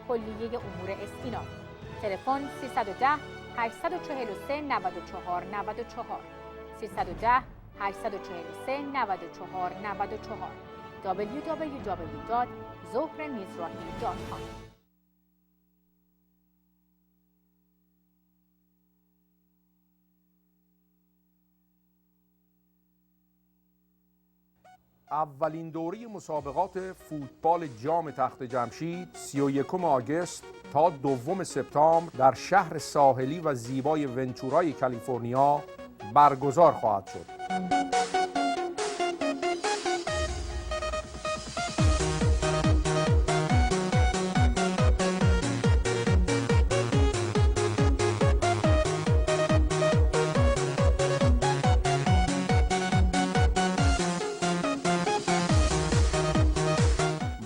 کلیه امور استیناف. تلفن 310 843 94 94 310 843 94 94 www.zohramizrahi.com. اولین دوره مسابقات فوتبال جام تخت جمشید 31 آگوست تا 2 سپتامبر در شهر ساحلی و زیبای ونچورای کالیفرنیا برگزار خواهد شد.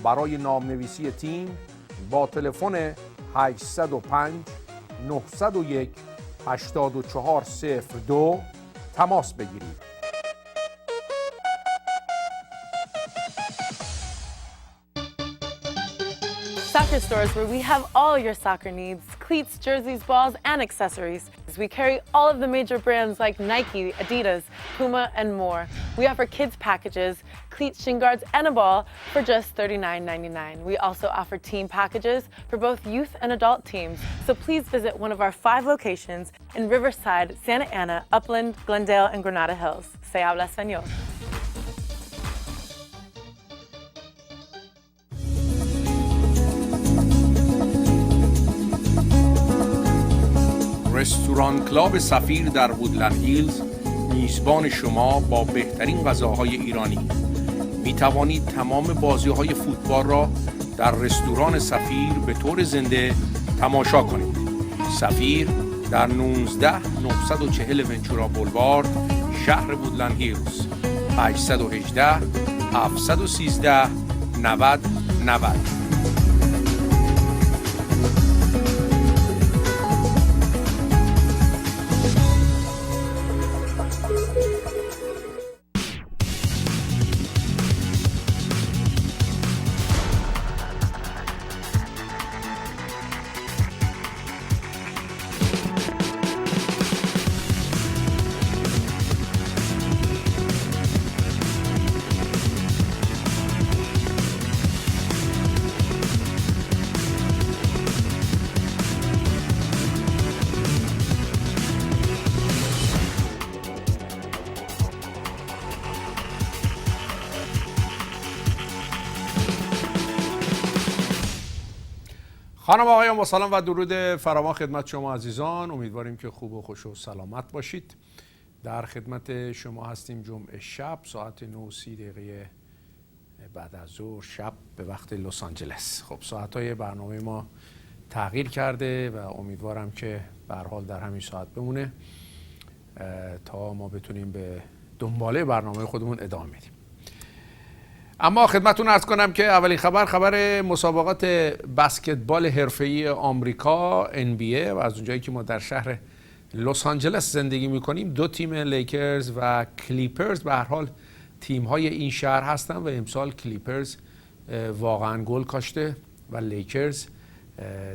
برای نامنویسی تیم با تلفن 805 901 8402 تماس بگیرید. Soccer stores where we have all your soccer needs, cleats, jerseys, balls, and accessories. We carry all of the major brands like Nike, Adidas, Puma, and more. We offer kids packages, cleats, shin guards, and a ball for just $39.99. We also offer team packages for both youth and adult teams. So please visit one of our 5 locations in Riverside, Santa Ana, Upland, Glendale, and Granada Hills. Se habla español. رستوران کلاب سفیر در وودلند هیلز میزبان شما با بهترین غذاهای ایرانی. می توانید تمام بازی‌های فوتبال را در رستوران سفیر به طور زنده تماشا کنید. سفیر در 19940 ونچورا بولوارد، شهر وودلند هیلز. 818 713 90 90. خانم آقایان با سلام و درود فراوان خدمت شما عزیزان. امیدواریم که خوب و خوش و سلامت باشید. در خدمت شما هستیم جمعه شب ساعت 9:30 بعد از ظهر شب به وقت لس آنجلس. خب ساعت‌های برنامه ما تغییر کرده و امیدوارم که به هر حال در همین ساعت بمونه تا ما بتونیم به دنباله برنامه خودمون ادامه بدیم. اما خدمتتون عرض کنم که اولین خبر مسابقات بسکتبال حرفه‌ای آمریکا NBA و از اونجایی که ما در شهر لس آنجلس زندگی می‌کنیم 2 تیم لیکرز و کلیپرز به هر حال تیم‌های این شهر هستن و امسال کلیپرز واقعاً گل کاشته و لیکرز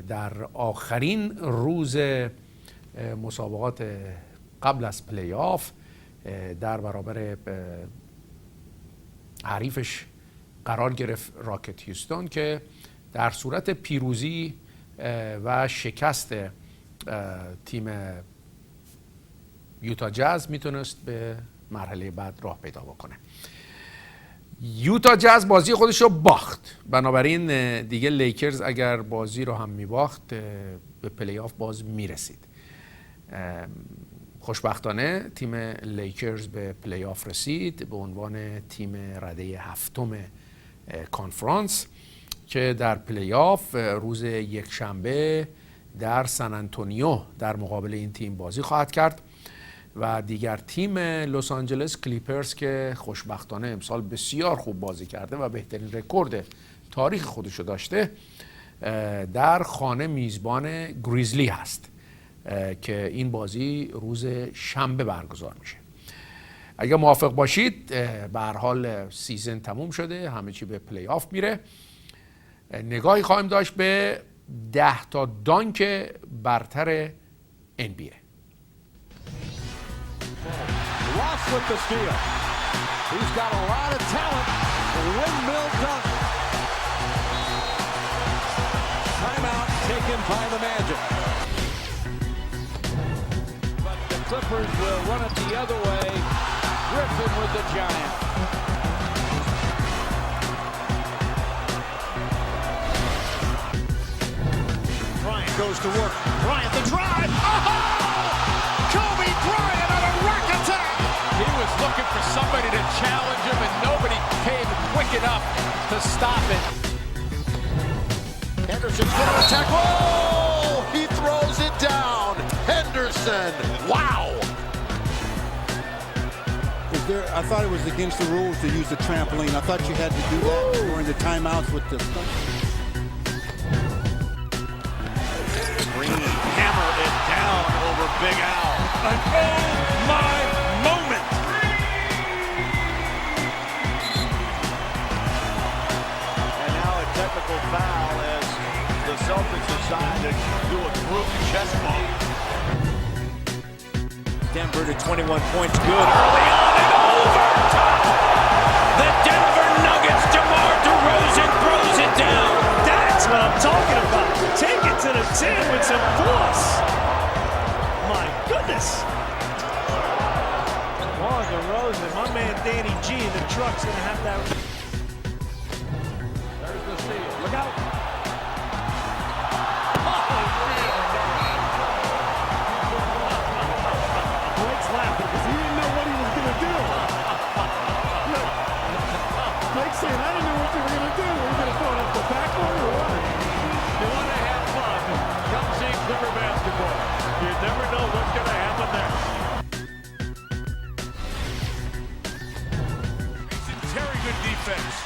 در آخرین روز مسابقات قبل از پلی آف در برابر حریفش قرار گرفت راکت هیوستون که در صورت پیروزی و شکست تیم یوتا جاز میتونست به مرحله بعد راه پیدا بکنه. یوتا جاز بازی خودش رو باخت، بنابراین دیگه لیکرز اگر بازی رو هم میباخت به پلی آف باز میرسید. خوشبختانه تیم لیکرز به پلی آف رسید به عنوان تیم رده 7 کانفرانس که در پلی آف روز یکشنبه در سن آنتونیو در مقابل این تیم بازی خواهد کرد و دیگر تیم لس آنجلس کلیپرز که خوشبختانه امسال بسیار خوب بازی کرده و بهترین رکورد تاریخ خودشو داشته در خانه میزبان گریزلی هست که این بازی روز شنبه برگزار میشه. اگر موافق باشید به هر حال سیزن تموم شده، همه چی به پلی آف میره. نگاهی خواهیم داشت به 10 تا دانک برتر NBA. Ross with the steal. He's got a lot of talent. The windmill dunk. Timeout taken by the Magic. But the Clippers will run it the other way. Griffin with the Giant. Bryant goes to work. Bryant the drive. Oh! Kobe Bryant on a rack attack. He was looking for somebody to challenge him, and nobody came quick enough to stop it. Henderson's going to attack. Oh! He throws it down. Henderson. Wow. I thought it was against the rules to use the trampoline. I thought you had to do that during the timeouts with the... Green hammer it down over Big Al. An oh my moment. And now a technical foul as the Celtics decide to do a group chest bump. Denver to 21 points, good early on and overtime. The Denver Nuggets, DeMar DeRozan throws it down. That's what I'm talking about. Take it to the 10 with some force. My goodness. DeMar DeRozan, my man Danny G in the truck's gonna have that. There's the steal. Look out. Blake's laughing because he didn't know what he was gonna do. Look, Blake's saying, I didn't know what you were gonna do. Were you gonna throw it up the backboard or what? You want to have fun, come see Clipper basketball. You never know what's going to happen there. Very good defense.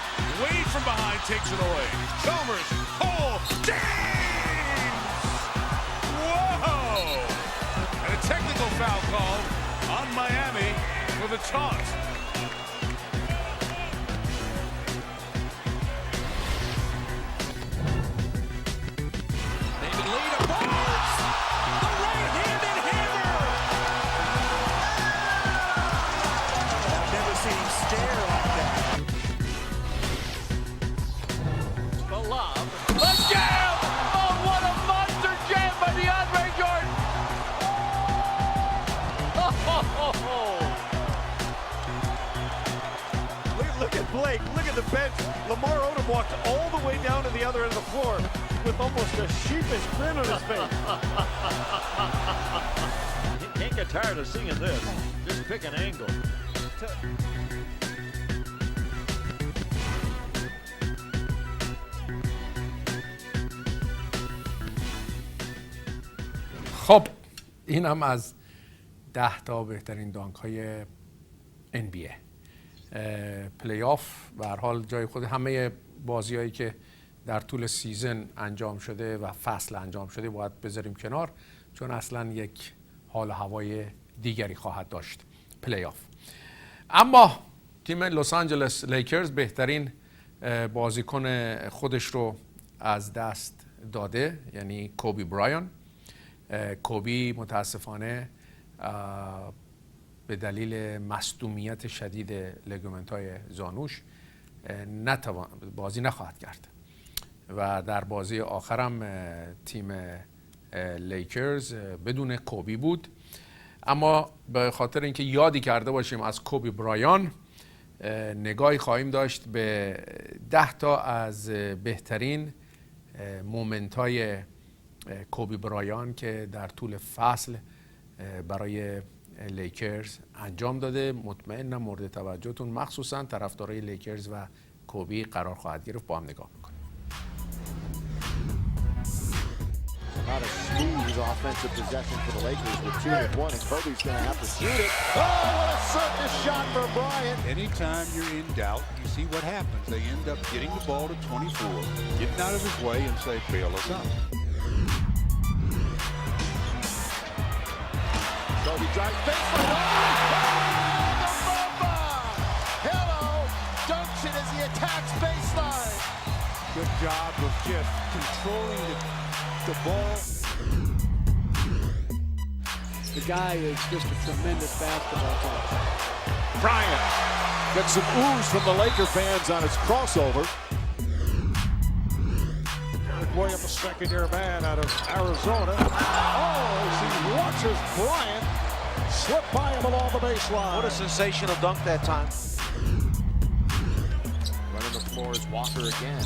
Wade from behind takes it away. Chalmers, Cole, James! Whoa! And a technical foul call on Miami for the taunt. David Lee to Barnes. The right-handed hammer. I've never seen him stare like that. The lob. A jam! Oh, what a monster jam by DeAndre Jordan! Look at Blake. Look at the bench. Lamar Odom walked all the way down to the other end of the floor with almost a sheepish grin on his face. You can't get tired of seeing this. Just pick an angle. خب این هم از 10 تا بهترین دانک های NBA. پلی آف به هر حال جای خود، همه بازی هایی که در طول سیزن انجام شده و فصل انجام شده باید بذاریم کنار، چون اصلا یک حال و هوای دیگری خواهد داشت پلی آف. اما تیم لس آنجلس لیکرز بهترین بازیکن خودش رو از دست داده، یعنی کوبی برایان. کوبی متاسفانه به دلیل مصدومیت شدید لیگامنت‌های زانوش بازی نخواهد کرد و در بازی آخرم تیم لیکرز بدون کوبی بود. اما به خاطر اینکه یادی کرده باشیم از کوبی برایان، نگاهی خواهیم داشت به 10 تا از بهترین مومنت‌های کوبی برایان که در طول فصل برای لیکرز انجام داده. مطمئنم مورد توجهتون مخصوصا طرفدارای لیکرز و کوبی قرار خواهد گرفت. با هم نگاه میکنیم. Not a smooth offensive possession for the Lakers with 2 and 1, and Kobe's going to have to shoot it. Oh, what a circus shot for Bryant. Anytime you're in doubt, you see what happens. They end up getting the ball to 24, getting out of his way and say, bail us out. Kobe drives baseline. Oh, the Mamba! Hello, dunks it as he attacks baseline. Good job of just controlling the the ball. The guy is just a tremendous basketball player. Bryant gets some ooze from the Laker fans on his crossover. Derek Williams, a second-year man out of Arizona. Oh, as he watches Bryant slip by him along the baseline. What a sensational dunk that time. Running the floor is Walker again.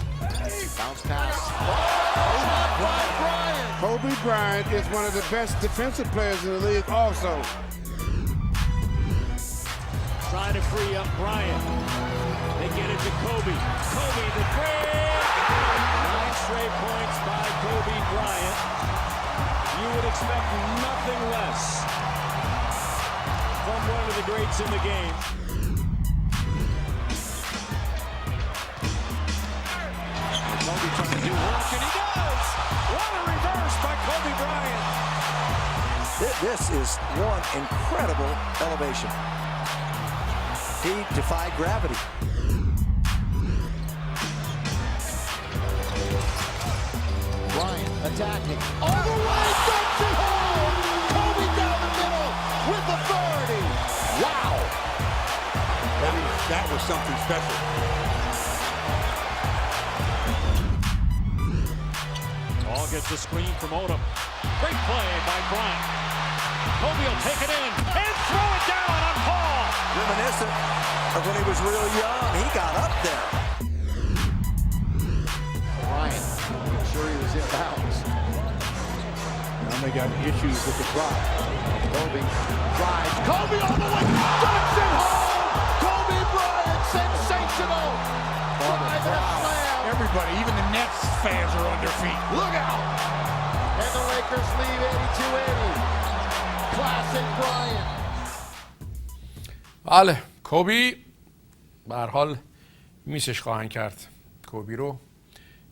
Bounce pass. Shot by Bryant. Kobe Bryant is one of the best defensive players in the league also. Trying to free up Bryant. They get it to Kobe. Kobe the three. 9 straight points by Kobe Bryant. You would expect nothing less from one of the greats in the game. Kobe trying to do work, and he does! What a reverse by Kobe Bryant! This is one incredible elevation. He defied gravity. Bryant attacking. All the way, dumps it home! Kobe down the middle with authority! Wow! That was something special. Ball gets a screen from Odom. Great play by Bryant. Kobe will take it in and throw it down on Paul. Reminiscent of when he was real young. He got up there. Bryant, I'm sure he was in bounds. Now they got issues with the clock. Kobe drives. Kobe all the way. Dunks it home. Kobe Bryant, sensational. Drive and slam. Everybody, even the Nets fans are on their feet. Look out. And the Lakers lead 82-80. Classic Bryant. بله کوبی به هر حال میسش خواهند کرد کوبی رو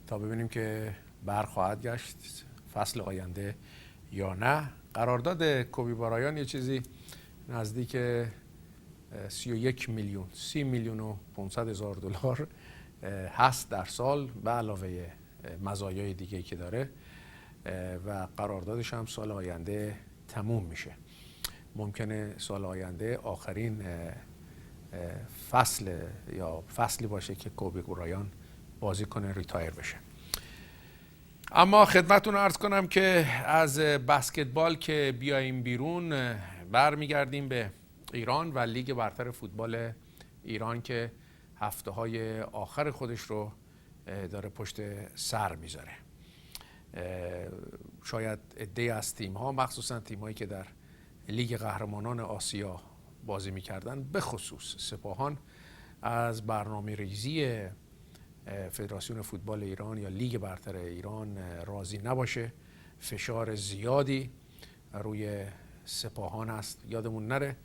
تا ببینیم که برخواهد گشت فصل آینده یا نه. قرارداد کوبی برایان یه چیزی نزدیک 31 میلیون 30 میلیون و 500 هزار دلار هست در سال به علاوه مزایای دیگه که داره و قراردادش هم سال آینده تموم میشه. ممکنه سال آینده آخرین فصلی باشه که کوبی برایان بازی کنه ریتایر بشه. اما خدمتتون عرض کنم که از بسکتبال که بیاییم بیرون برمیگردیم به ایران و لیگ برتر فوتبال ایران که هفته‌های آخر خودش رو داره پشت سر میذاره. شاید عده‌ای از تیم‌ها مخصوصا تیم‌هایی که در لیگ قهرمانان آسیا بازی می‌کردن به خصوص سپاهان از برنامه‌ریزی فدراسیون فوتبال ایران یا لیگ برتر ایران راضی نباشه. فشار زیادی روی سپاهان هست. یادمون نره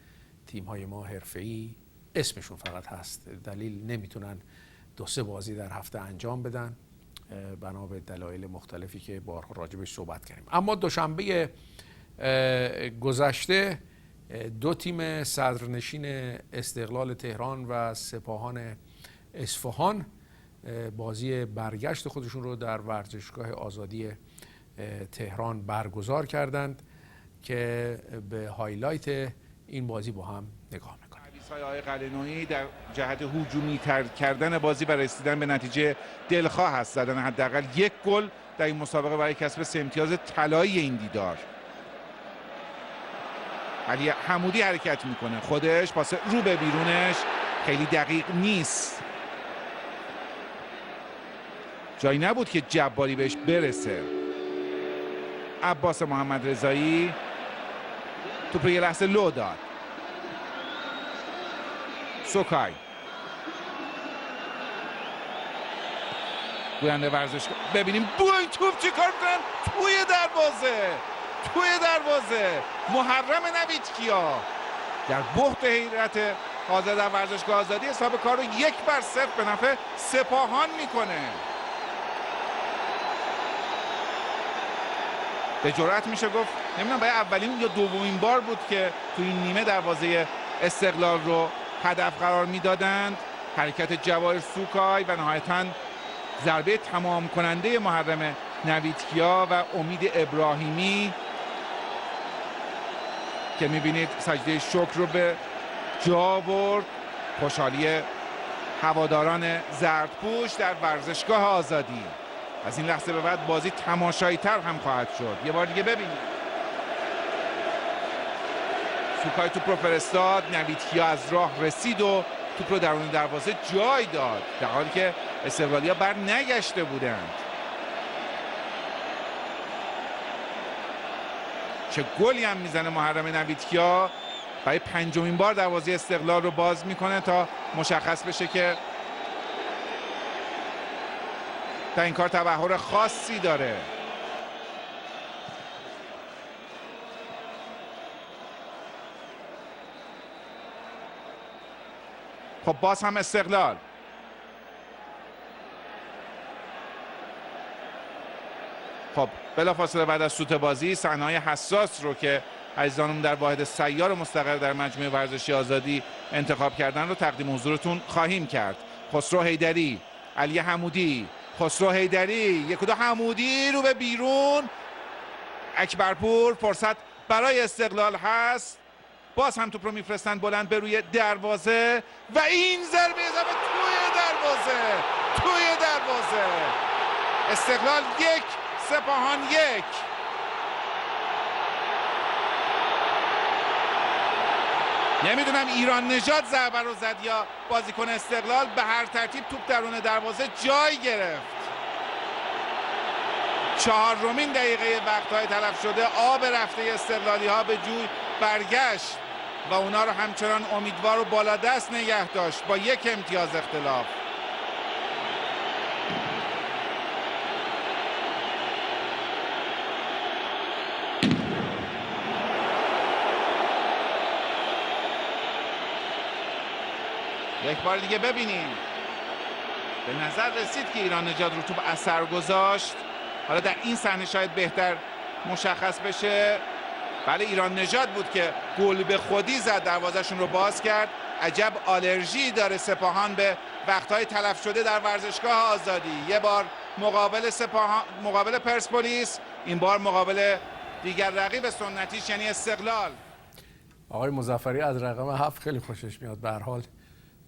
تیم‌های ما حرفه‌ای اسمشون فقط هست، دلیل نمیتونن 2-3 بازی در هفته انجام بدن بنا به دلایل مختلفی که بارها راجبش صحبت کردیم. اما دوشنبه گذشته 2 تیم صدرنشین استقلال تهران و سپاهان اصفهان بازی برگشت خودشون رو در ورزشگاه آزادی تهران برگزار کردند که به هایلایت این بازی با هم نگاه میکنیم. حدیث‌های آقای قلعه‌نویی در جهت هجومی کردن بازی و رسیدن به نتیجه دلخواه هست، زدن حداقل 1 گل در این مسابقه برای کسب 3 امتیاز طلایی این دیدار. علی حمودی حرکت میکنه، خودش پاس رو به بیرونش خیلی دقیق نیست، جایی نبود که جباری بهش برسه. عباس محمد رضایی توپ رو یه لحظه لو داد. سوکای گوینده ورزشگاه، ببینیم بو این توپ چی کار کنن توی دروازه محرم نویدکیا در بحت حیرت حاضر در ورزشگاه آزادی حساب کار رو 1-0 به نفع سپاهان میکنه. به جرأت میشه گفت نمیدونم باید اولین یا دومین بار بود که توی این نیمه دروازه استقلال رو هدف قرار میدادند. حرکت جواهر سوکای و نهایتاً ضربه تمام کننده محرم نوید کیا و امید ابراهیمی که میبینید سجده شکر رو به جا آورد. خوشحالی هواداران زردپوش در ورزشگاه آزادی. از این لحظه به بعد بازی تماشایی تر هم خواهد شد. یه بار دیگه ببینید. سوکای توپ رو فرستاد، نوید کیا از راه رسید و توپ رو درون دروازه جای داد، در حالی که استقلالیا بر نگشته بودند. چه گلی هم میزنه محرم نوید کیا، برای 5مین بار دروازه استقلال رو باز میکنه تا مشخص بشه که در این کار تبحر خاصی داره. خب باز هم استقلال. خب بلافاصله بعد از سوت بازی صحنه‌های حساس رو که عزیزانم در واحد سیار مستقر در مجموعه ورزشی آزادی انتخاب کردن رو تقدیم حضورتون خواهیم کرد. خسرو حیدری، علی حمودی، خسرو حیدری، یک و دو حمودی رو به بیرون. اکبرپور، فرصت برای استقلال هست. باز هم توپ رو میفرستن بلند به روی دروازه و این ضربه توی دروازه. استقلال 1، سپاهان 1. نمیدونم ایران نژاد ضربه رو زد یا بازیکن استقلال، به هر ترتیب توپ درون دروازه جای گرفت. 4مین دقیقه وقت‌های تلف شده، آب رفته استقلالی ها به جوی برگشت و اونا رو همچنان امیدوار و بالا دست نگه داشت با 1 امتیاز اختلاف. یک بار دیگه ببینیم. به نظر رسید که ایران نژاد رو توپ اثر گذاشت. حالا در این صحنه شاید بهتر مشخص بشه. بله ایران نژاد بود که گل به خودی زد، دروازه‌شون رو باز کرد. عجب آلرژی داره سپاهان به وقت‌های تلف شده در ورزشگاه آزادی. یه بار مقابل پرسپولیس، این بار مقابل دیگر رقیب سنتیش یعنی استقلال. آقای مظفری از رقم 7 خیلی خوشش میاد. به هر حال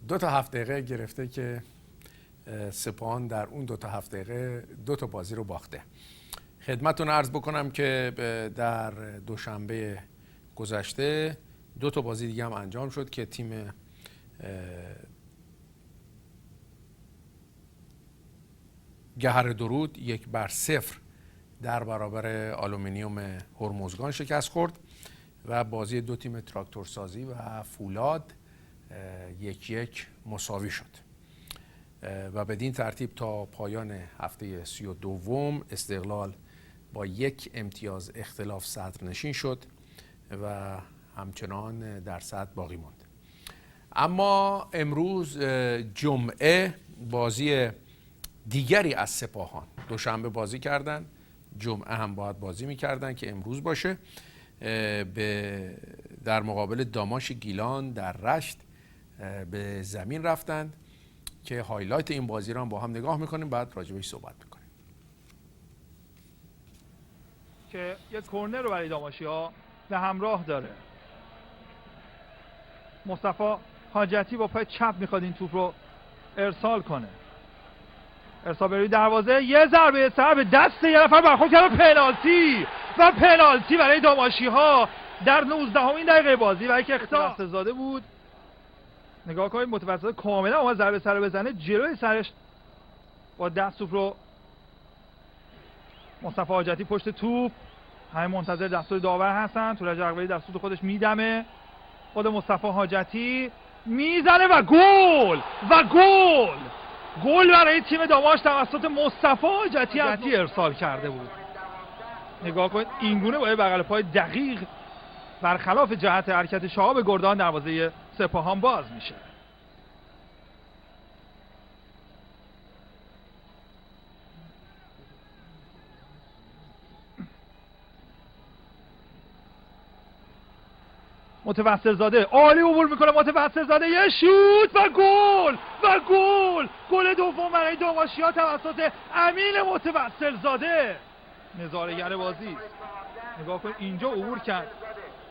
2 تا 7 دقیقه گرفته که سپاهان در اون 2 تا 7 دقیقه 2 تا بازی رو باخته. خدمتتون عرض بکنم که در دوشنبه گذشته 2 تا بازی دیگه هم انجام شد که تیم گهر درود 1-0 در برابر آلومینیوم هرمزگان شکست خورد و بازی 2 تیم تراکتورسازی و فولاد 1-1 مساوی شد و بدین ترتیب تا پایان هفته 32 استقلال با 1 امتیاز اختلاف صدرنشین شد و همچنان در صدر باقی ماند. اما امروز جمعه بازی دیگری از سپاهان، دوشنبه بازی کردن، جمعه هم باید بازی میکردن که امروز باشه، در مقابل داماش گیلان در رشت به زمین رفتند که هایلایت این بازی رو هم با هم نگاه میکنیم، بعد راجبش صحبت میکنیم. که یک کورنر رو برای داماشی‌ها به همراه داره. مصطفی حاجتی با پای چپ میخواد این توپ رو ارسال کنه. ارسال به روی دروازه، یه ضربه سر به دست یه نفر برخورد کرد. پنالتی برای داماشی‌ها در 19مین دقیقه بازی و یک اخطار زاده بود. نگاه کنید متوسط کاملا اومد ضربه سر بزنه، جلوی سرش با دست توپ رو مصطفی حاجتی پشت توپ، همه منتظر دستور داور هستن. تورج اقبالی دستور خودش میدمه، خود مصطفی حاجتی میزنه و گل برای تیم داماش توسط مصطفی حاجتی ارسال کرده بود. نگاه کنید اینگونه با بغل پای دقیق برخلاف جهت حرکت شهاب گردان دروازه سپاهان باز میشه. متوسل زاده عالی عبور میکنه، متوسل زاده یه شوت و گل و گل. گل دوم برای داماشیا توسط امین متوسل زاده، نظاره‌گر بازی. نگاه کن اینجا عبور کرد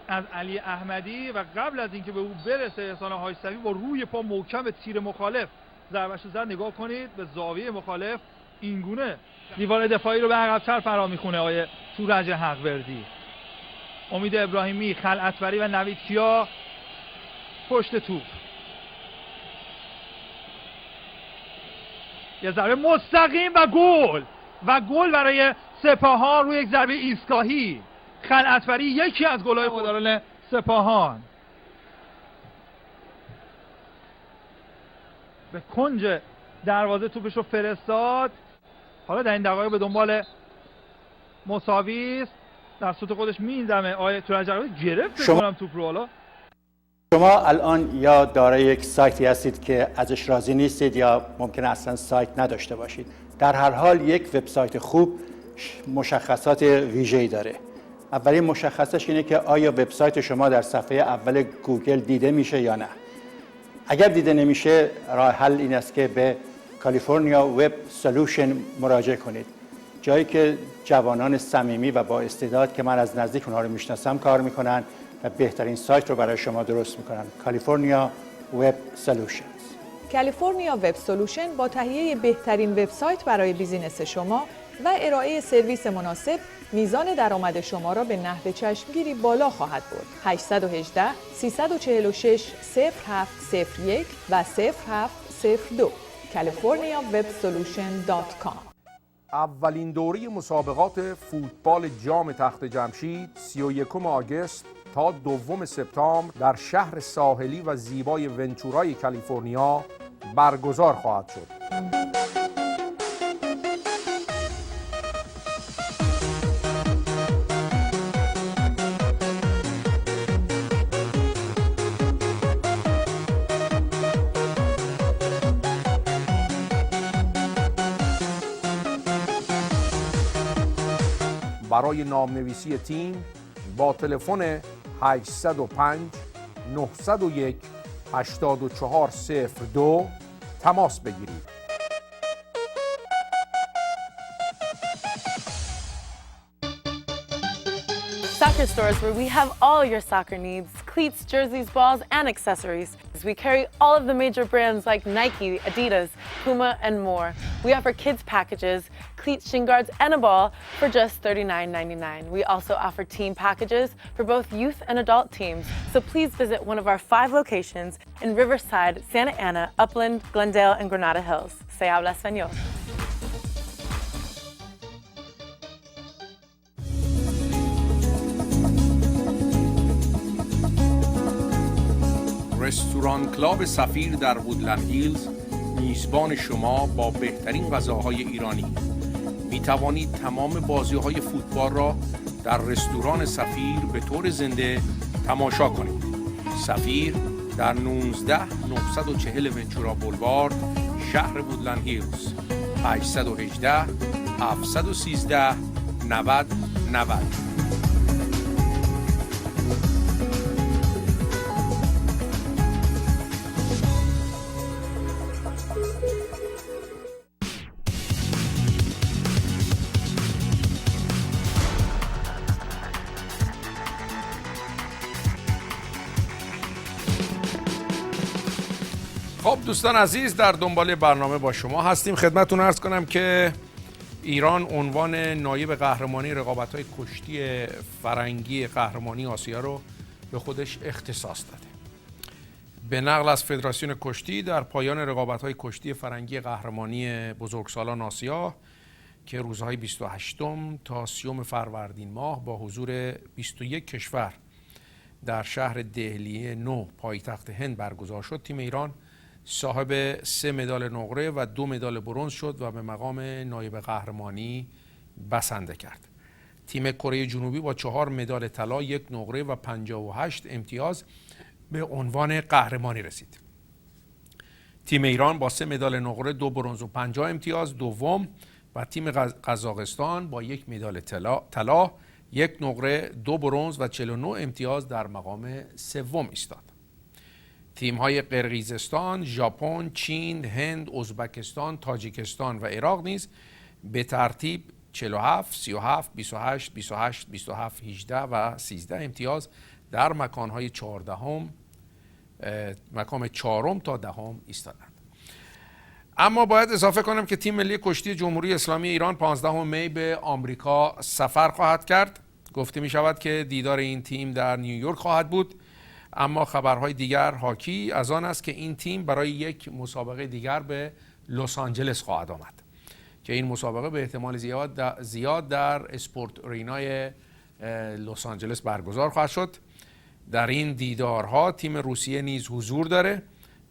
از علی احمدی و قبل از اینکه به او برسه احسان حاج‌صفی با روی پا محکم به تیر مخالف ضربه‌اش زد. نگاه کنید به زاویه مخالف اینگونه دیوار دفاعی رو به عقب‌تر فرا میخونه آقای تورج حقوردی. امید ابراهیمی، خلعتبری و نوید کیا پشت توپ. یه ضربه مستقیم و گل برای سپاهان روی یک ضربه ایستگاهی. خلعتبری یکی از گل‌های مداران سپاهان به کنج دروازه توپش رو فرستاد. حالا در این دقایق به دنبال مساوی است. در سوت خودش می‌زنه آیه تورج گرفت کنم توپ رو. حالا شما الان یا دارای یک سایتی هستید که ازش راضی نیستید یا ممکنه اصلا سایت نداشته باشید. در هر حال یک وبسایت خوب مشخصات ویژه‌ای داره. اولین مشخصش اینه که آیا وبسایت شما در صفحه اول گوگل دیده میشه یا نه. اگر دیده نمیشه راه حل این است که به کالیفرنیا وب سولوشن مراجعه کنید. جایی که جوانان صمیمی و با استعداد که من از نزدیک اونها رو میشناسم کار میکنن و بهترین سایت رو برای شما درست میکنن. کالیفرنیا وب سولوشنز. کالیفرنیا وب سولوشن با تهیه بهترین وبسایت برای بیزینس شما و ارائه سرویس مناسب میزان درآمد شما را به نحو چشمگیری بالا خواهد برد. 818 346 0701 و 0702 californiawebsolution.com. اولین دوره مسابقات فوتبال جام تخت جمشید 31 آگوست تا 2 سپتامبر در شهر ساحلی و زیبای ونچورای کالیفرنیا برگزار خواهد شد. برای نامنویسی تیم با تلفن 805 901 8402 تماس بگیرید. Soccer stores where we have all your soccer needs, cleats, jerseys, balls, and accessories. We carry all of the major brands like Nike, Adidas, Puma, and more. We offer kids packages, cleats, shin guards, and a ball for just $39.99. We also offer team packages for both youth and adult teams. So please visit one of our 5 locations in Riverside, Santa Ana, Upland, Glendale, and Granada Hills. Se habla español. رستوران کلاب سفیر در وودلند هیلز میزبان شما با بهترین غذاهای ایرانی. می توانید تمام بازی‌های فوتبال را در رستوران سفیر به طور زنده تماشا کنید. سفیر در 19 940 ونچورا بولوارد، شهر وودلند هیلز. 818 713 90 90. خب دوستان عزیز، در دنبال برنامه با شما هستیم. خدمتتون عرض کنم که ایران عنوان نایب قهرمانی رقابت‌های کشتی فرنگی قهرمانی آسیا رو به خودش اختصاص داده. به نقل از فدراسیون کشتی در پایان رقابت‌های کشتی فرنگی قهرمانی بزرگسالان آسیا که روزهای 28 تا 30 فروردین ماه با حضور 21 کشور در شهر دهلی نو پایتخت هند برگزار شد، تیم ایران صاحب 3 مدال نقره و 2 مدال برنز شد و به مقام نایب قهرمانی بسنده کرد. تیم کره جنوبی با 4 مدال طلا، 1 نقره و 58 امتیاز به عنوان قهرمانی رسید. تیم ایران با 3 مدال نقره، 2 برنز و 50 امتیاز دوم و تیم قزاقستان با 1 مدال طلا 1 نقره، 2 برنز و 49 امتیاز در مقام سوم ایستاد. تیم‌های قرقیزستان، ژاپن، چین، هند، ازبکستان، تاجیکستان و عراق نیز به ترتیب 47, 37, 28, 28, 27, 18 و 13 امتیاز در مکان‌های 14 مقام 4 تا 10 ایستادند. اما باید اضافه کنم که تیم ملی کشتی جمهوری اسلامی ایران 15 می به آمریکا سفر خواهد کرد. گفته می شود که دیدار این تیم در نیویورک خواهد بود، اما خبرهای دیگر حاکی از آن است که این تیم برای یک مسابقه دیگر به لس آنجلس خواهد آمد که این مسابقه به احتمال زیاد در اسپورت ارینای لس آنجلس برگزار خواهد شد. در این دیدارها تیم روسیه نیز حضور داره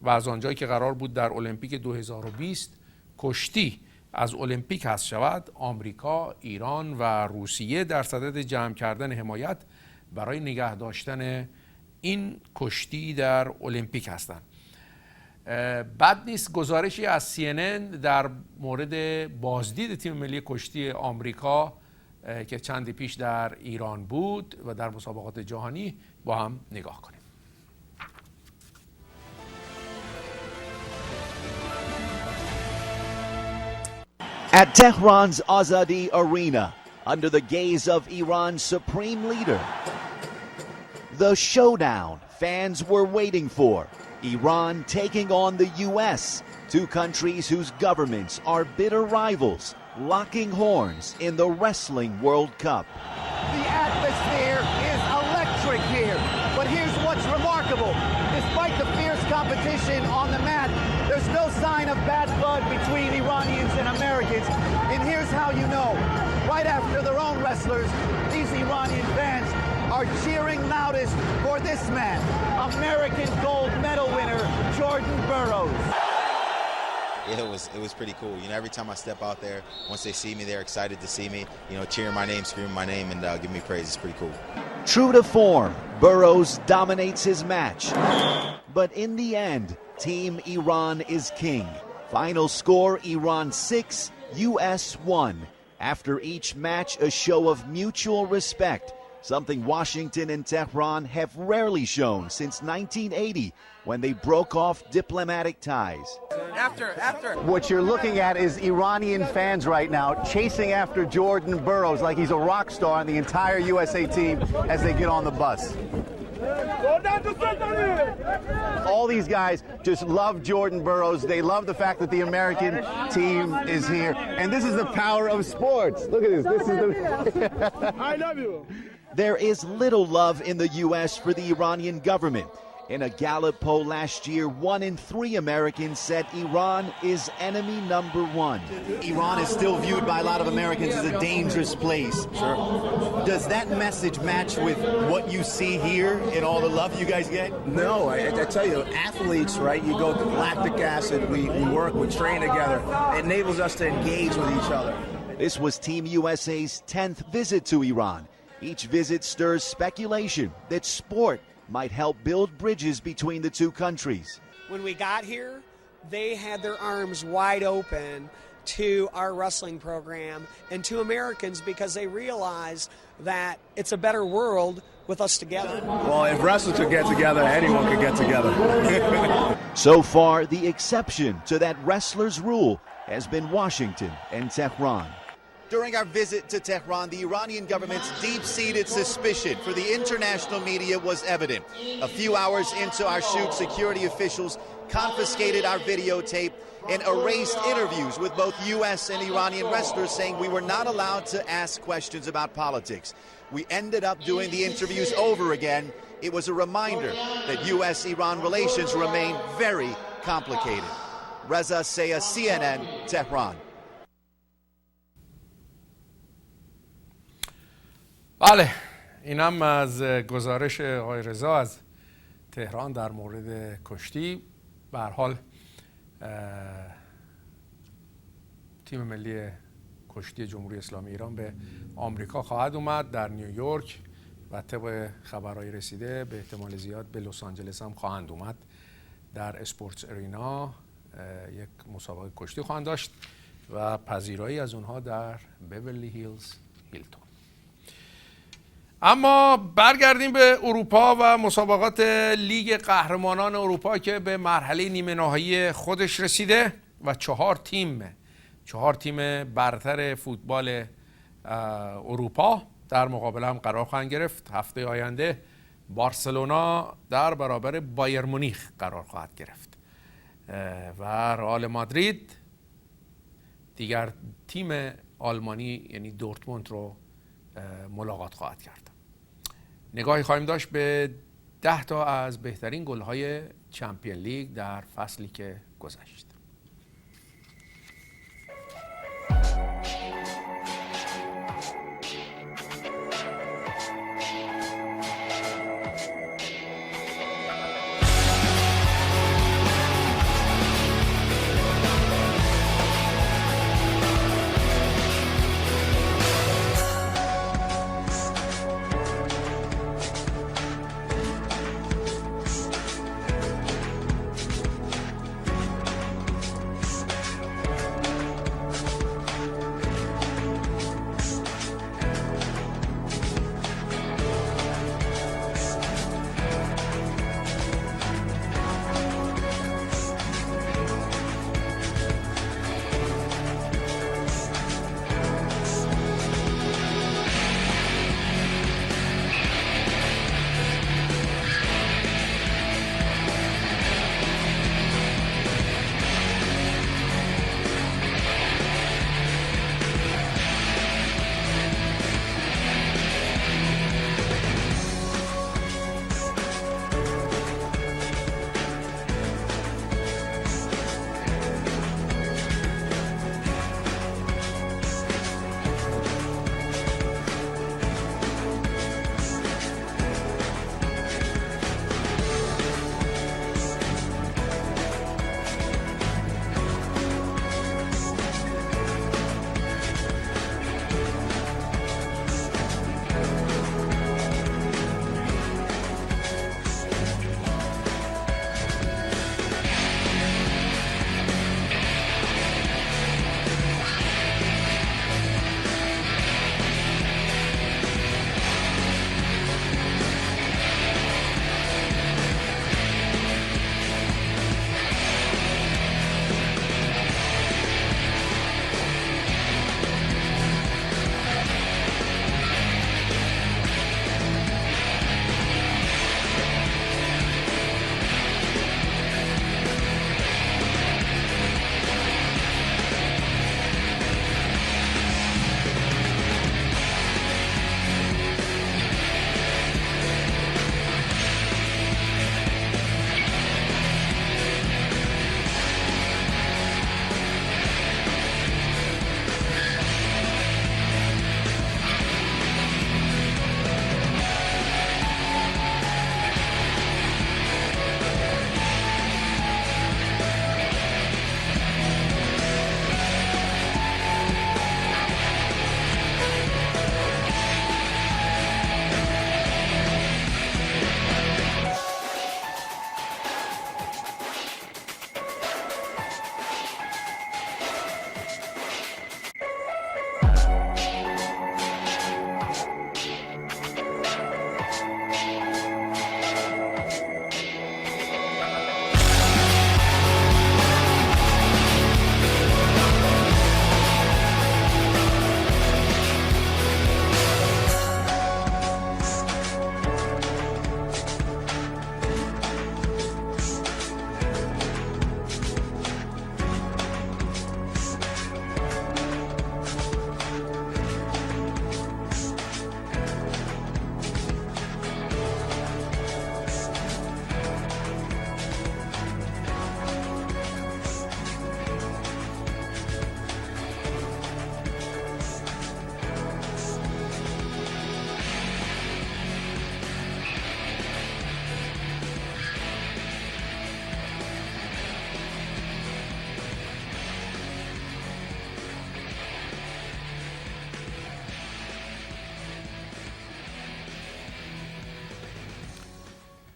و از آنجایی که قرار بود در المپیک 2020 کشتی از المپیک حذف شود، آمریکا، ایران و روسیه در صدد جمع کردن حمایت برای نگه داشتن این کشتی در المپیک هستند. بد نیست گزارشی از CNN در مورد بازدید تیم ملی کشتی آمریکا که چندی پیش در ایران بود و در مسابقات جهانی با هم نگاه کنیم. At Tehran's Azadi Arena, under the gaze of Iran's supreme leader, the showdown fans were waiting for. Iran taking on the U.S., two countries whose governments are bitter rivals, locking horns in the Wrestling World Cup. The atmosphere is electric here, but here's what's remarkable. Despite the fierce competition on the mat, there's no sign of bad blood between Iranians and Americans. And here's how you know. Right after their own wrestlers, these Iranian fans are cheering loudest for this man, American gold medal winner, Jordan Burroughs. It was pretty cool. You know, every time I step out there, once they see me, they're excited to see me. You know, cheering my name, screaming my name, and giving me praise. It's pretty cool. True to form, Burroughs dominates his match. But in the end, Team Iran is king. Final score, Iran 6, US 1. After each match, a show of mutual respect, something Washington and Tehran have rarely shown since 1980, when they broke off diplomatic ties. What you're looking at is Iranian fans right now chasing after Jordan Burroughs like he's a rock star on the entire USA team as they get on the bus. All these guys just love Jordan Burroughs. They love the fact that the American team is here. And this is the power of sports. Look at this. This is the I love you. There is little love in the U.S. for the Iranian government. In a Gallup poll last year, 1 in 3 Americans said Iran is enemy number 1. Iran is still viewed by a lot of Americans as a dangerous place. Sure. Does that message match with what you see here and all the love you guys get? No, I tell you, athletes, right? You go through lactic acid, we work, we train together. It enables us to engage with each other. This was Team USA's 10th visit to Iran. Each visit stirs speculation that sport might help build bridges between the two countries. When we got here, they had their arms wide open to our wrestling program and to Americans because they realized that it's a better world with us together. Well, if wrestlers could get together, anyone could get together. So far, the exception to that wrestlers' rule has been Washington and Tehran. During our visit to Tehran, the Iranian government's deep-seated suspicion for the international media was evident. A few hours into our shoot, security officials confiscated our videotape and erased interviews with both U.S. and Iranian wrestlers, saying we were not allowed to ask questions about politics. We ended up doing the interviews over again. It was a reminder that U.S.-Iran relations remain very complicated. Reza Sayah, CNN, Tehran. بله، اینم از گزارش آقای رضا از تهران در مورد کشتی. به هر حال تیم ملی کشتی جمهوری اسلامی ایران به آمریکا خواهد اومد، در نیویورک و طبق خبرهای رسیده به احتمال زیاد به لس آنجلس هم خواهند اومد. در اسپورتس ارینا یک مسابقه کشتی خواهند داشت و پذیرایی از اونها در بیورلی هیلز هیلتون. اما برگردیم به اروپا و مسابقات لیگ قهرمانان اروپا که به مرحله نیمه نهایی خودش رسیده و 4 تیم برتر فوتبال اروپا در مقابل هم قرار خواهند گرفت. هفته آینده بارسلونا در برابر بایر مونیخ قرار خواهد گرفت و رئال مادرید دیگر تیم آلمانی یعنی دورتموند رو ملاقات خواهد کرد. نگاهی خواهیم داشت به 10 تا از بهترین گل‌های چمپیون لیگ در فصلی که گذشت.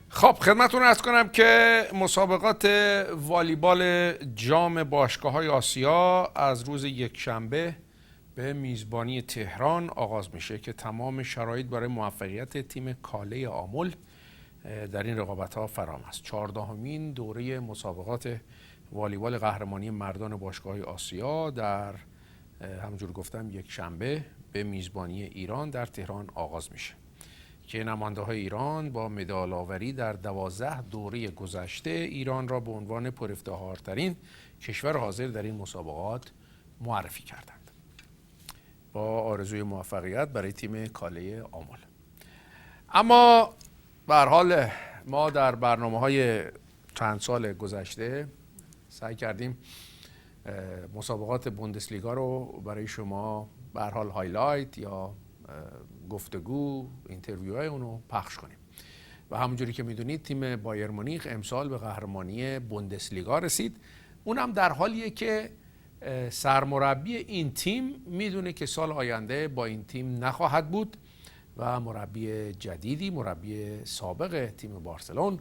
خب خدمتتون عرض کنم که مسابقات والیبال جام باشگاه‌های آسیا از روز یکشنبه به میزبانی تهران آغاز میشه که تمام شرایط برای موفقیت تیم کاله آمل در این رقابت‌ها فراهم است. 14مین دوره مسابقات والیبال قهرمانی مردان باشگاه‌های آسیا در همونجور گفتم یک شنبه به میزبانی ایران در تهران آغاز میشه که نماینده‌های ایران با مدال آوری در 12 دوره گذشته ایران را به عنوان پرافتخارترین کشور حاضر در این مسابقات معرفی کردند. با آرزوی موفقیت برای تیم کاله آمل. اما به هر حال ما در برنامه‌های چند سال گذشته سعی کردیم مسابقات بوندسلیگا رو برای شما به هر حال هایلایت یا گفتگو اینترویوهای اونو پخش کنیم و همونجوری که میدونید تیم بایر مونیخ امسال به قهرمانی بوندسلیگا رسید. اونم در حالیه که سرمربی این تیم میدونه که سال آینده با این تیم نخواهد بود و مربی جدیدی، مربی سابق تیم بارسلون،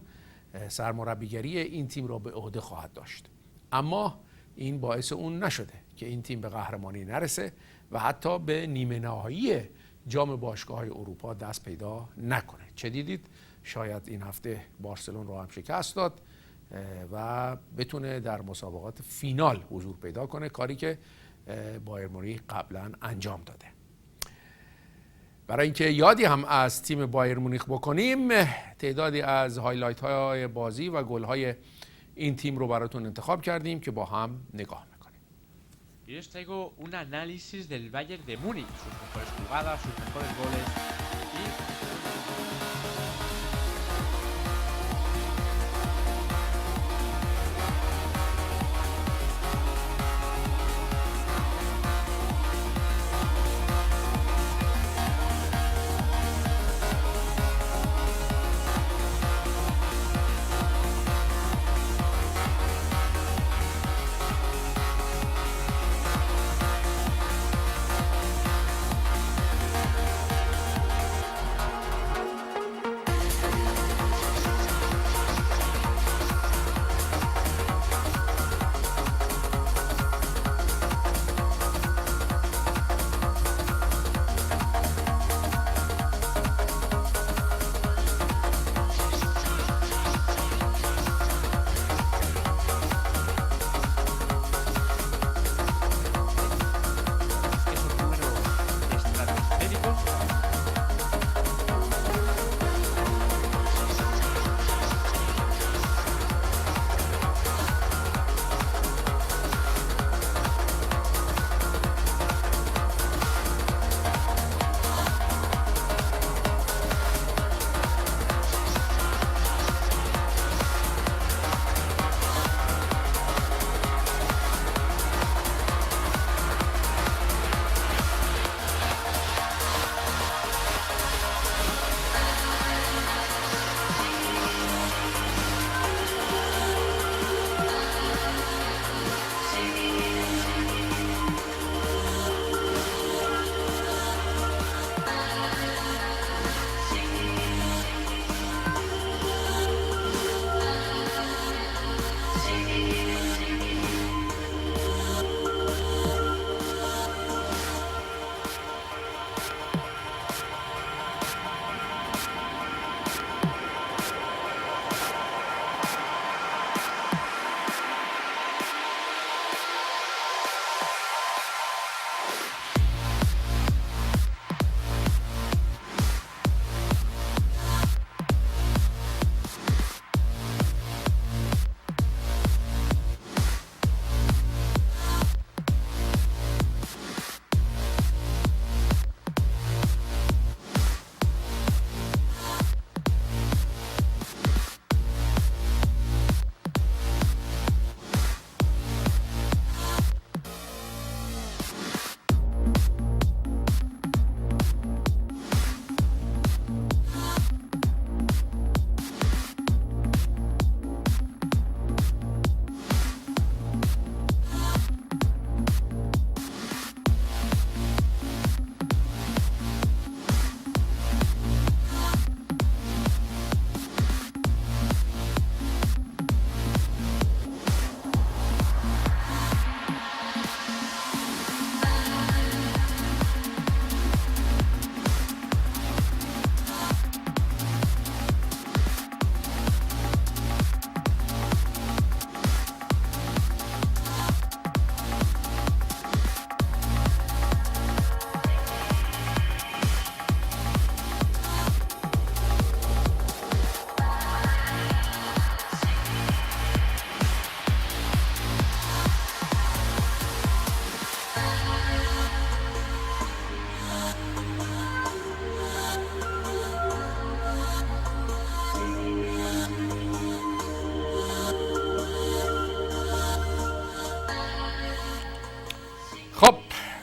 سرمربیگری این تیم را به عهده خواهد داشت. اما این باعث اون نشده که این تیم به قهرمانی نرسه و حتی به نیمه نهایی جام باشگاه‌های اروپا دست پیدا نکنه. چه دیدید؟ شاید این هفته بارسلون رو هم شکست داد و بتونه در مسابقات فینال حضور پیدا کنه، کاری که بایر مونیخ قبلا انجام داده. برای اینکه یادی هم از تیم بایر مونیخ بکنیم، تعدادی از هایلایت های بازی و گل های این تیم رو براتون انتخاب کردیم که با هم نگاه میکنیم. Y os traigo un análisis del Bayern de Múnich, sus mejores jugadas, sus mejores goles y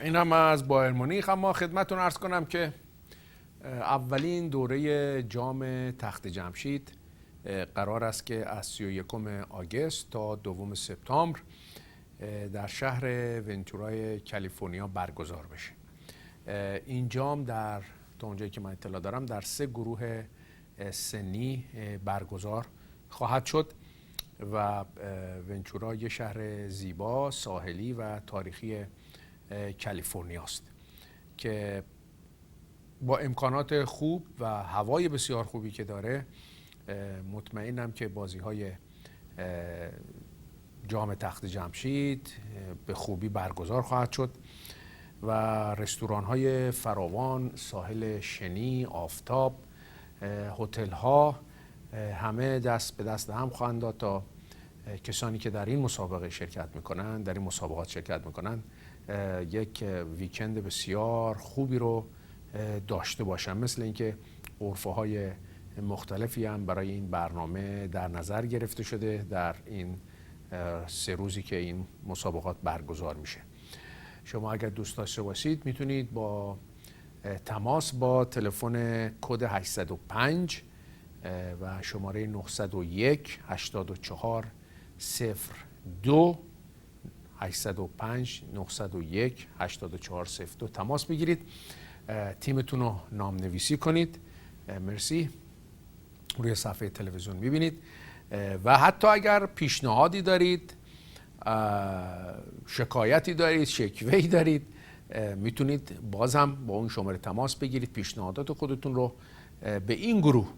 این هم از بایر مونیخ. اما خدمتتون عرض کنم که اولین دوره جام تخت جمشید قرار است که از 31 آگوست تا 2 سپتامبر در شهر ونتورای کالیفرنیا برگزار بشه. این جام تا اونجایی که من اطلاع دارم در 3 گروه سنی برگزار خواهد شد و ونچورا یه شهر زیبا، ساحلی و تاریخی کالیفرنیا است که با امکانات خوب و هوای بسیار خوبی که داره مطمئنم که بازی‌های جام تخت جمشید به خوبی برگزار خواهد شد و رستوران‌های فراوان، ساحل شنی، آفتاب، هتل‌ها همه دست به دست هم خواهند داد تا کسانی که در این مسابقه شرکت میکنن، در این مسابقات شرکت میکنن، یک ویکند بسیار خوبی رو داشته باشن. مثل اینکه غرفه‌های مختلفی هم برای این برنامه در نظر گرفته شده در این 3 روزی که این مسابقات برگزار میشه. شما اگر دوست داشته باشید میتونید با تماس با تلفن کد 805 و شماره 901 84 02 805 901 84 02 تماس بگیرید، تیمتون رو نامنویسی کنید. مرسی. روی صفحه تلویزیون میبینید و حتی اگر پیشنهادی دارید، شکایتی دارید، شکوه‌ای دارید، میتونید بازم با اون شماره تماس بگیرید، پیشنهادات خودتون رو به این گروه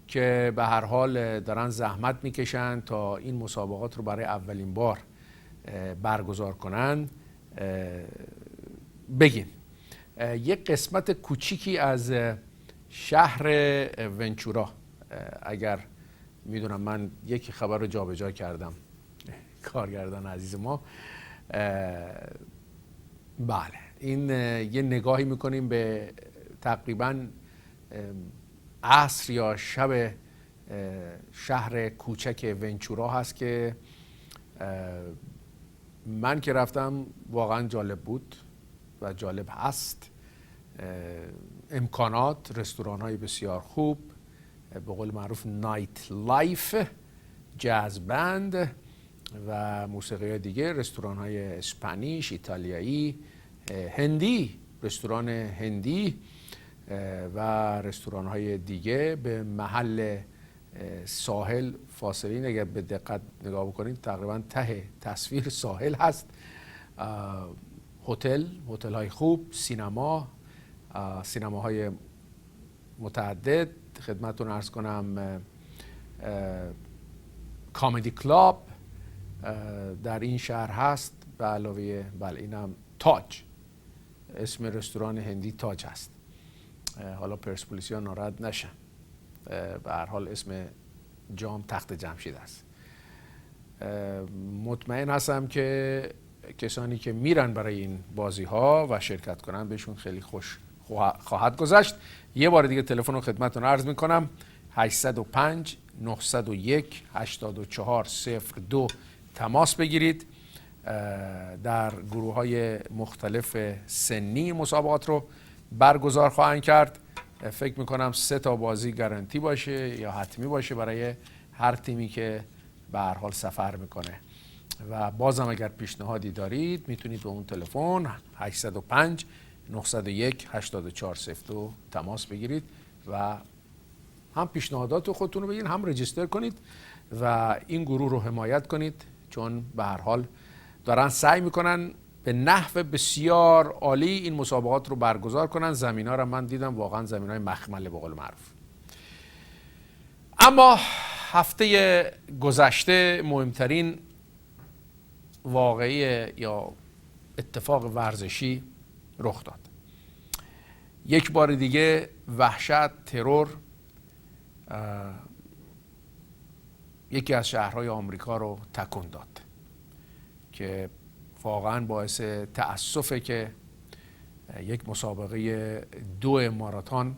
که به هر حال دارن زحمت میکشن تا این مسابقات رو برای اولین بار برگزار کنن بگین. یک قسمت کوچیکی از شهر ونچورا، اگر میدونم من یک خبر رو جابجا کردم، کارگردان عزیز ما، بله این یه نگاهی میکنیم به تقریبا عصر یا شب شهر کوچک ونچورا هست که من که رفتم واقعا جالب بود و جالب هست. امکانات، رستوران های بسیار خوب، به قول معروف نایت لایف، جاز بند و موسیقی دیگه، رستوران های اسپانیش، ایتالیایی، هندی، رستوران هندی و رستوران های دیگه به محل ساحل فاصله. اگر به دقت نگاه بکنید تقریبا ته تصویر ساحل هست. هتل های خوب، سینماهای متعدد، خدمتتون عرض کنم کامدی کلاب در این شهر هست. به علاوه بله اینم تاج، اسم رستوران هندی تاج هست. حالا پرسپولیسیا ناراحت نشن، به هر حال اسم جام تخت جمشید است. مطمئن هستم که کسانی که میرن برای این بازی ها و شرکت کنن بهشون خیلی خوش خواهد گذشت. یه بار دیگه تلفن رو خدمتتون عرض میکنم، 805 901 84 02 تماس بگیرید. در گروه های مختلف سنی مسابقات رو برگزار خواهند کرد. فکر میکنم 3 تا بازی گارانتی باشه یا حتمی باشه برای هر تیمی که به هر حال سفر میکنه. و بازم اگر پیشنهادی دارید میتونید به اون تلفن 805 901 84 02 تماس بگیرید و هم پیشنهادات خودتون رو بگید، هم رجیستر کنید و این گروه رو حمایت کنید، چون به هر حال دارن سعی میکنن به نحو بسیار عالی این مسابقات رو برگزار کنن. زمینا رو من دیدم واقعا زمینای مخمله به قول معروف. اما هفته گذشته مهمترین واقعه یا اتفاق ورزشی رخ داد. یک بار دیگه وحشت، ترور یکی از شهرهای آمریکا رو تکون داد که واقعا باعث تأسفه که یک مسابقه 2 ماراتون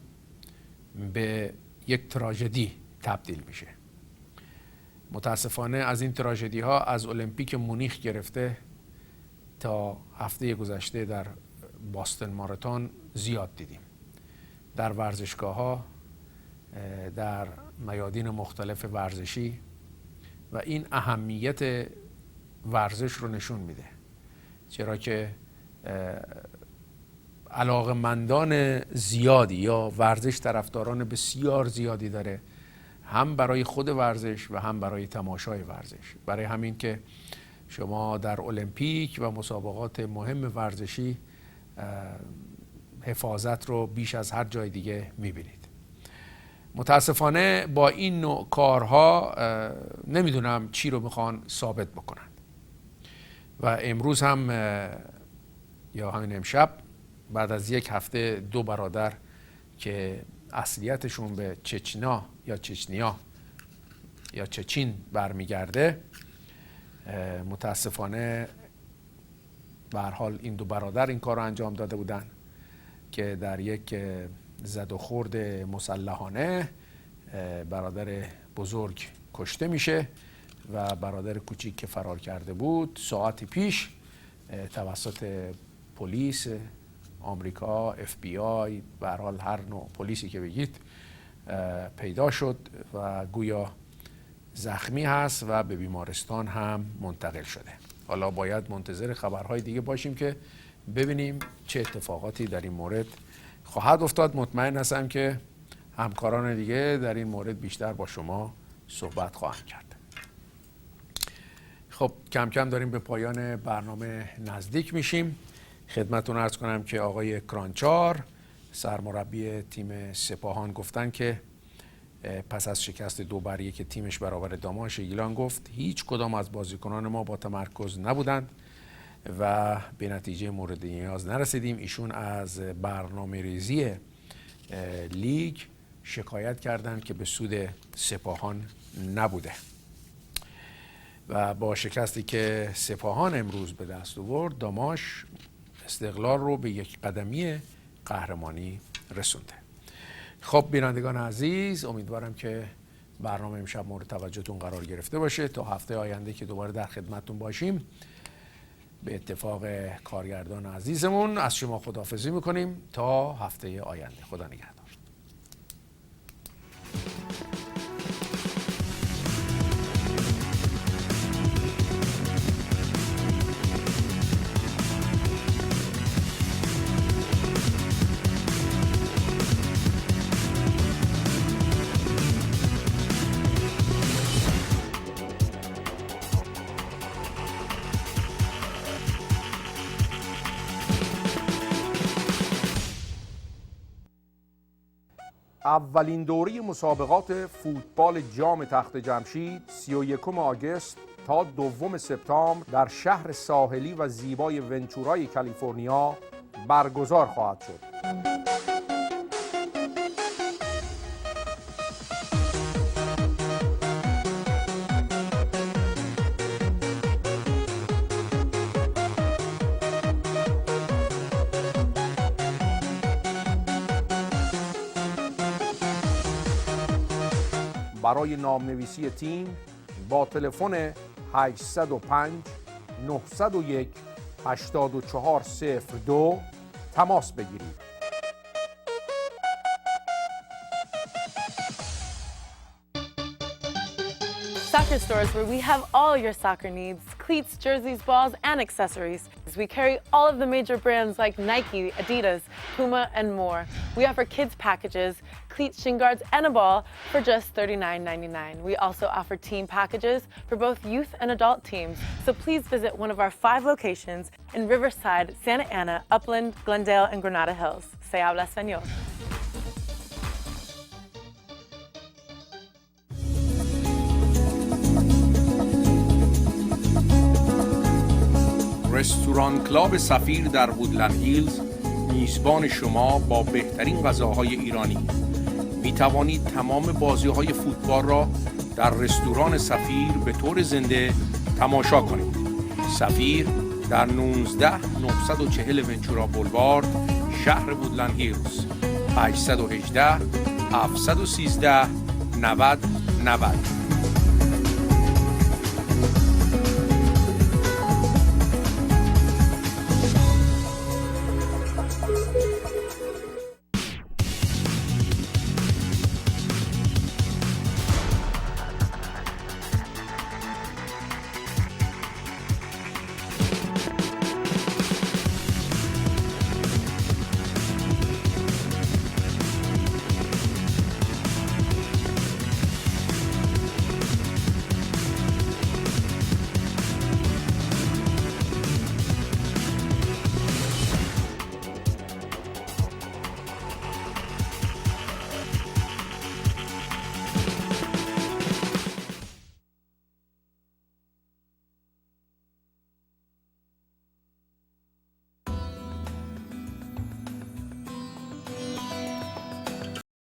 به یک تراژدی تبدیل میشه. متاسفانه از این تراژدی ها از المپیک مونیخ گرفته تا هفته گذشته در باستن ماراتون زیاد دیدیم در ورزشگاه‌ها، در میادین مختلف ورزشی و این اهمیت ورزش رو نشون میده، چرا که علاقه‌مندان زیادی یا ورزش طرفداران بسیار زیادی داره، هم برای خود ورزش و هم برای تماشای ورزش. برای همین که شما در المپیک و مسابقات مهم ورزشی حفاظت رو بیش از هر جای دیگه میبینید. متاسفانه با این نوع کارها نمیدونم چی رو میخوان ثابت بکنن و امروز هم یا همین امشب بعد از یک هفته 2 برادر که اصلیتشون به چچنا یا چچنیا یا چچین برمیگرده، متاسفانه به هر حال این 2 برادر این کار رو انجام داده بودن که در یک زد و خورد مسلحانه برادر بزرگ کشته میشه و برادر کوچیک که فرار کرده بود ساعتی پیش توسط پلیس آمریکا، FBI، به هر حال هر نوع پلیسی که بگید پیدا شد و گویا زخمی هست و به بیمارستان هم منتقل شده. حالا باید منتظر خبرهای دیگه باشیم که ببینیم چه اتفاقاتی در این مورد خواهد افتاد. مطمئن هستم که همکاران دیگه در این مورد بیشتر با شما صحبت خواهند کرد. خب کم کم داریم به پایان برنامه نزدیک میشیم. خدمتتون عرض کنم که آقای کرانچار سرمربی تیم سپاهان گفتن که پس از شکست 2-1 که تیمش برابر داماش گیلان گفت هیچ کدام از بازیکنان ما با تمرکز نبودند و به نتیجه مورد نیاز نرسیدیم. ایشون از برنامه ریزی لیگ شکایت کردند که به سود سپاهان نبوده و با شکستی که سپاهان امروز به دست آورد داماش استقلال رو به یک قدمی قهرمانی رسونده. خب بینندگان عزیز، امیدوارم که برنامه امشب مورد توجهتون قرار گرفته باشه. تا هفته آینده که دوباره در خدمتتون باشیم، به اتفاق کارگردان عزیزمون از شما خداحافظی میکنیم تا هفته آینده. خدا نگهدار. اولین دوره مسابقات فوتبال جام تخت جمشید 31 آگوست تا 2 سپتامبر در شهر ساحلی و زیبای ونچورای کالیفرنیا برگزار خواهد شد. برای نامنویسی تیم با تلفن 805 901 8402 تماس بگیرید. Soccer stores where we have all your soccer needs, cleats, jerseys, balls, and accessories. We carry all of the major brands like Nike, Adidas, Puma, and more. We offer kids packages, cleats, shin guards, and a ball for just $39.99. We also offer team packages for both youth and adult teams. So please visit one of our 5 locations in Riverside, Santa Ana, Upland, Glendale, and Granada Hills. Se habla español. رستوران کلاب سفیر در وودلند هیلز میزبان شما با بهترین غذاهای ایرانی. می توانید تمام بازی‌های فوتبال را در رستوران سفیر به طور زنده تماشا کنید. سفیر در 19940 ونچورا بولوارد، شهر وودلند هیلز. 818 713 90 90